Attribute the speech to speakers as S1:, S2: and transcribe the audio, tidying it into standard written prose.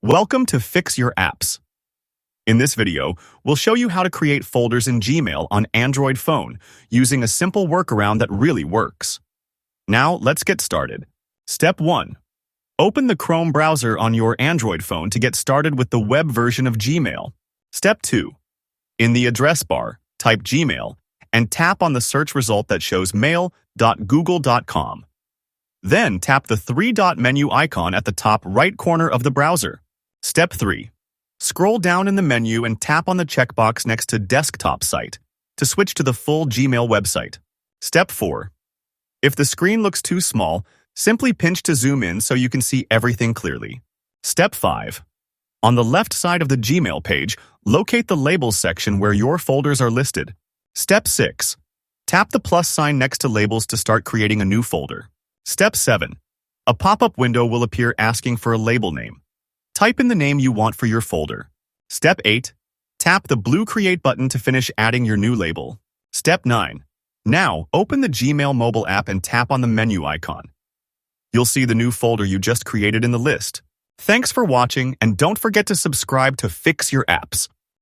S1: Welcome to Fix Your Apps. In this video, we'll show you how to create folders in Gmail on Android phone using a simple workaround that really works. Now, let's get started. Step 1. Open the Chrome browser on your Android phone to get started with the web version of Gmail. Step 2. In the address bar, type Gmail and tap on the search result that shows mail.google.com. Then tap the three-dot menu icon at the top right corner of the browser. Step 3. Scroll down in the menu and tap on the checkbox next to Desktop Site to switch to the full Gmail website. Step 4. If the screen looks too small, simply pinch to zoom in so you can see everything clearly. Step 5. On the left side of the Gmail page, locate the Labels section where your folders are listed. Step 6. Tap the plus sign next to Labels to start creating a new folder. Step 7. A pop-up window will appear asking for a label name. Type in the name you want for your folder. Step 8. Tap the blue Create button to finish adding your new label. Step 9. Now, open the Gmail mobile app and tap on the menu icon. You'll see the new folder you just created in the list. Thanks for watching, and don't forget to subscribe to Fix Your Apps.